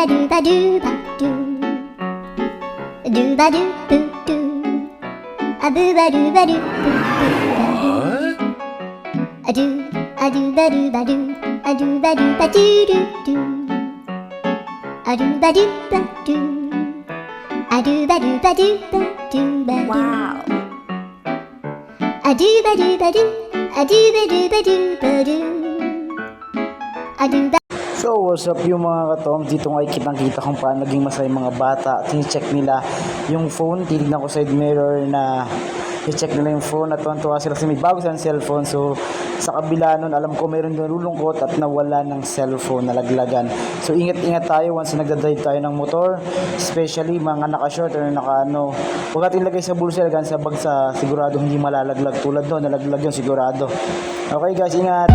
ba do ba do. Do ba do boo do. A boo ba do ba do boo boo. A do ba do ba do. A do ba do ba do do do. A do ba do ba do. A do ba do ba do ba do ba do. Wow! A do ba do ba do. A do ba do ba do ba do. A do ba. So what's up yung mga katom, dito nga kitang-kita kung paano naging masaya yung mga bata. Tine-check nila yung phone, tinignan ko side mirror na i-check nila yung phone at tuwan-tuwa sila kasi may bago silang cellphone. So sa kabila nun, alam ko mayroon doon lulungkot at nawala ng cellphone, nalaglagan. So ingat-ingat tayo once nagdadrive tayo ng motor, especially mga naka-short or naka-ano. Huwag natin ilagay sa bulsa, ilagay sa bag, sa sigurado hindi malalaglag. Tulad doon, nalaglag yun sigurado. Okay guys, ingat!